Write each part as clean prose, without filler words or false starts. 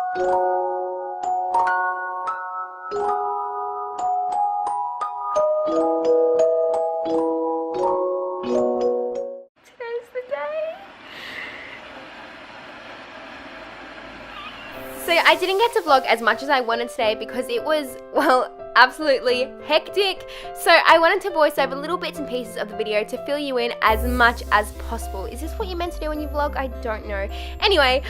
So I didn't get to vlog as much as I wanted today because it was, well, absolutely hectic. So I wanted to voice over little bits and pieces of the video to fill you in as much as possible. Is this what you're meant to do when you vlog? I don't know. Anyway,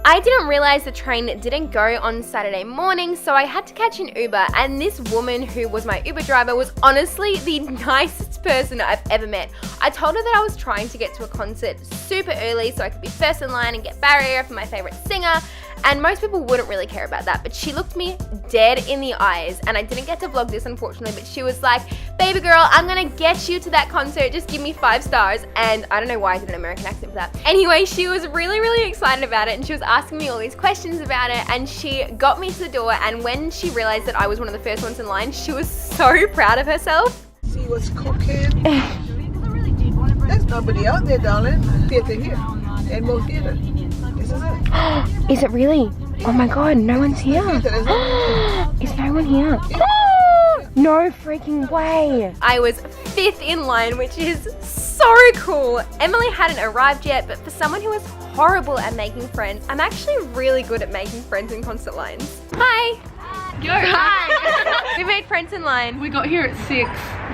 I didn't realize the train didn't go on Saturday morning, so I had to catch an Uber, and this woman who was my Uber driver was honestly the nicest person I've ever met. I told her that I was trying to get to a concert super early so I could be first in line and get Barrier for my favorite singer, and most people wouldn't really care about that, but she looked me dead in the eyes, and I didn't get to vlog this unfortunately, but she was like, baby girl, I'm gonna get you to that concert, just give me 5 stars, and I don't know why I did an American accent for that. Anyway, she was really excited about it, and she was asking me all these questions about it, and she got me to the door, and when she realized that I was one of the first ones in line, she was so proud of herself. See what's cooking. There's nobody out there, darling. Theater here. Enmo Theater. This is it. Is it really? Oh my god, no one's here. Is no one here? No freaking way. I was 5th in line, which is so cool. Emily hadn't arrived yet, but for someone who is horrible at making friends, I'm actually really good at making friends in concert lines. Hi. Yo, hi. We made friends in line. We got here at 6.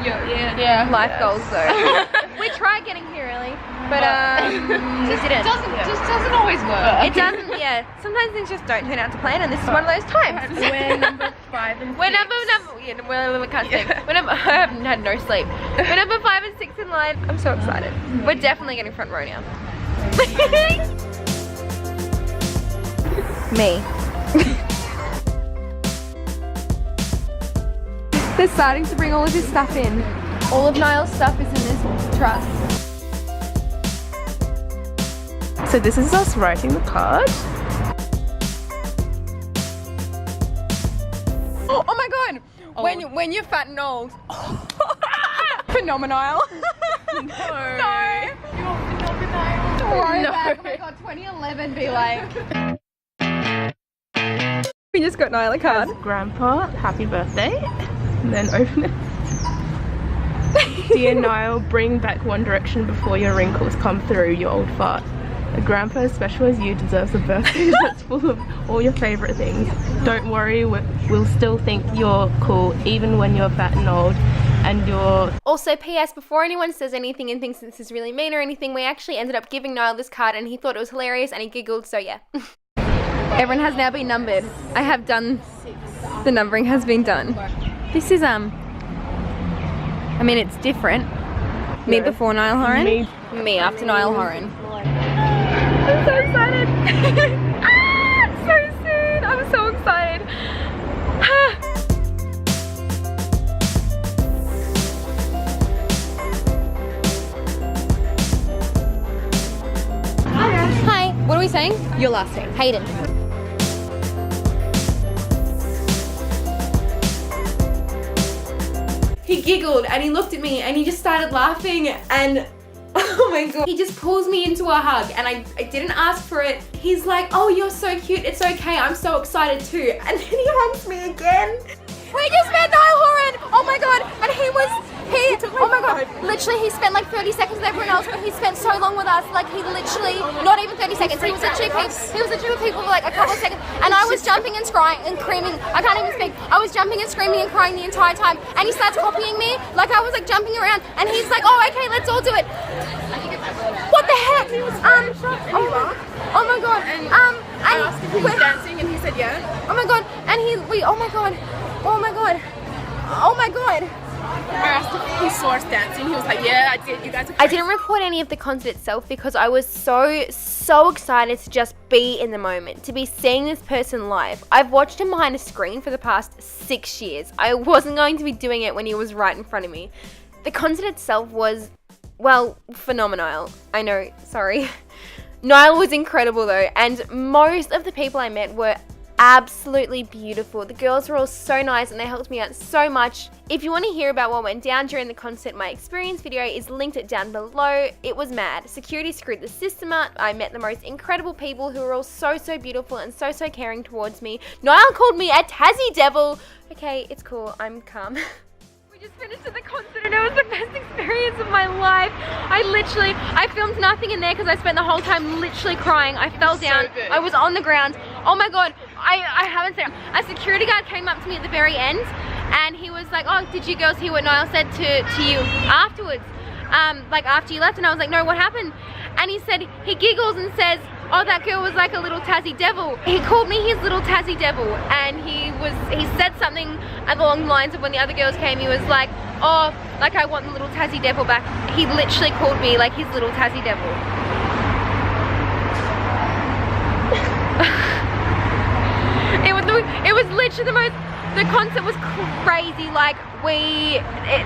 Yeah. Life goals though. We tried getting here early, but we didn't. Just doesn't always work. It doesn't, yeah. Sometimes things just don't turn out to plan, and this is one of those times. We're number 5 and 6. We're number, yeah, well, we can't say. We're number, I haven't had no sleep. We're number 5 and 6 in line. I'm so excited. We're definitely getting front row now. Me. They're starting to bring all of this stuff in. All of Niall's stuff is in this truck. So this is us writing the card. Oh my god! When you're fat and old. Phenomenal. No. No. You're phenomenal. Don't worry about it. Oh my god, 2011 be like. We just got Niall a card. Grandpa, happy birthday. And then open it. Dear Niall, bring back One Direction before your wrinkles come through, you old fart. A grandpa as special as you deserves a birthday that's full of all your favourite things. Don't worry, we'll still think you're cool even when you're fat and old. And you're... Also, P.S. before anyone says anything and thinks this is really mean or anything, we actually ended up giving Niall this card and he thought it was hilarious and he giggled, so yeah. Everyone has now been numbered. I have done... The numbering has been done. This is, I mean, it's different. Me before Niall Horan. Me after Niall Horan. I'm so excited. So soon. I'm so excited. Hi. What are we saying? Your last name. Hayden. He giggled and he looked at me and he just started laughing and oh my god. He just pulls me into a hug and I didn't ask for it. He's like, oh, you're so cute, it's okay, I'm so excited too. And then he hugs me again. We just met Niall Horan, oh my god, and oh my god, literally he spent like 30 seconds with everyone else, but he spent so long with us, like he literally, not even 30 seconds, he was literally with people for like a couple of seconds, and I was jumping and crying and screaming, I can't even speak, I was jumping and screaming and crying the entire time, and he starts copying me, like I was like jumping around, and he's like, oh okay, let's all do it. What the heck? Oh my god, and I asked if he was dancing and he said yeah. Oh my god, and oh my god. I asked if he saw us dancing, he was like, yeah, I did, you guys are crazy. I didn't record any of the concert itself because I was so excited to just be in the moment, to be seeing this person live. I've watched him behind a screen for the past 6 years. I wasn't going to be doing it when he was right in front of me. The concert itself was, well, phenomenal. I know, sorry. Niall was incredible though, and most of the people I met were absolutely beautiful. The girls were all so nice and they helped me out so much. If you want to hear about what went down during the concert, my experience video is linked down below. It was mad. Security screwed the system up. I met the most incredible people who were all so beautiful and so caring towards me. Niall called me a Tassie devil. Okay, it's cool. I'm calm. Just finished at the concert and it was the best experience of my life. I filmed nothing in there because I spent the whole time literally crying. I fell down. I was on the ground. Oh my god, I haven't seen a security guard came up to me at the very end and he was like, oh, did you girls hear what Niall said to you afterwards? Like after you left? And I was like, no, what happened? And he said, he giggles and says, oh, that girl was like a little Tassie devil. He called me his little Tassie devil, and he said something along the lines of when the other girls came, he was like, oh, like I want the little Tassie devil back. He literally called me like his little Tassie devil. It was literally the concert was crazy. Like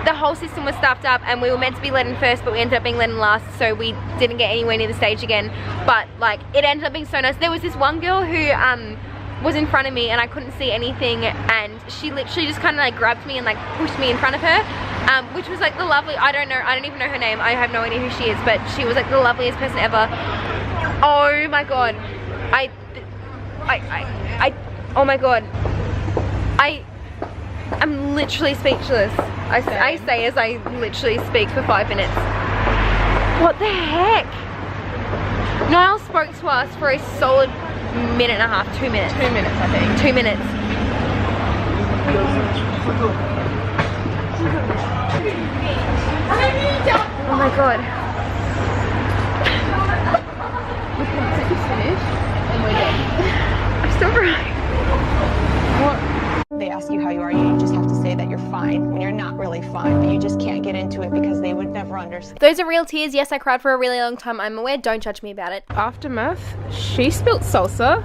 the whole system was stuffed up and we were meant to be let in first, but we ended up being let in last, so we didn't get anywhere near the stage again. But like it ended up being so nice. There was this one girl who was in front of me and I couldn't see anything, and she literally just kind of like grabbed me and like pushed me in front of her, which was like the lovely, I don't even know her name, I have no idea who she is, but she was like the loveliest person ever. Oh my god, oh my god, I'm literally speechless. I say as I literally speak for 5 minutes. What the heck? Niall spoke to us for a solid minute and a half, 2 minutes. 2 minutes, I think. 2 minutes. Oh my god. And we're done. I'm still crying. They ask you how you are, you just have to say that you're fine when you're not really fine, but you just can't get into it because they would never understand. Those are real tears. Yes, I cried for a really long time. I'm aware. Don't judge me about it. Aftermath, she spilt salsa,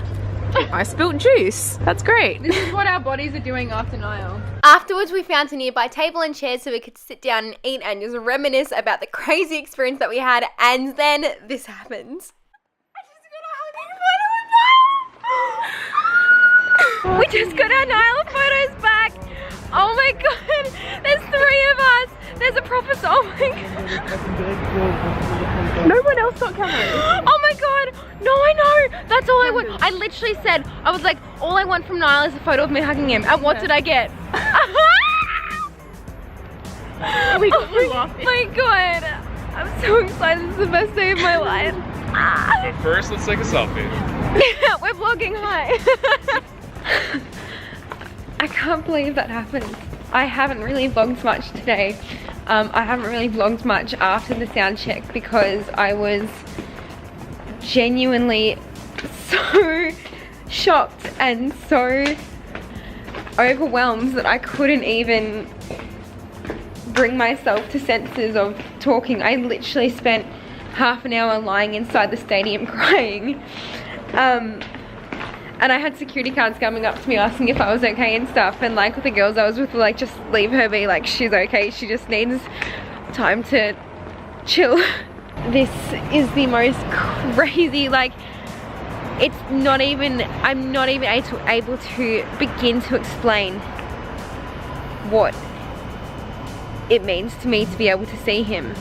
I spilt juice. That's great. This is what our bodies are doing after Niall. Afterwards, we found a nearby table and chairs so we could sit down and eat and just reminisce about the crazy experience that we had, and then this happens. We just got our Niall photos back. Oh my god, there's 3 of us. There's a proper, oh my god. No one else got cameras. Oh my god, no, I know. That's all I want. I literally said, I was like, all I want from Niall is a photo of me hugging him. And what did I get? We got you laughing. Oh my god, I'm so excited. This is the best day of my life. But first, let's take a selfie. Yeah, we're vlogging, hi. I can't believe that happened. I haven't really vlogged much today. I haven't really vlogged much after the sound check because I was genuinely so shocked and so overwhelmed that I couldn't even bring myself to senses of talking. I literally spent half an hour lying inside the stadium crying. And I had security guards coming up to me asking if I was okay and stuff, and like the girls I was with were like, just leave her be, like she's okay, she just needs time to chill. This is the most crazy, like it's not even, I'm not even able to begin to explain what it means to me to be able to see him,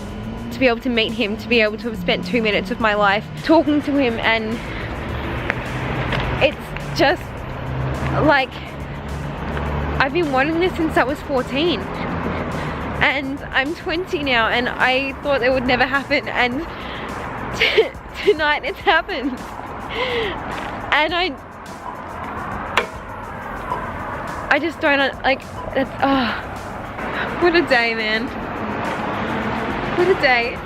to be able to meet him, to be able to have spent 2 minutes of my life talking to him, and it's just like I've been wanting this since I was 14 and I'm 20 now, and I thought it would never happen, and tonight it's happened. And I just don't like, that's, oh, what a day, man, what a day.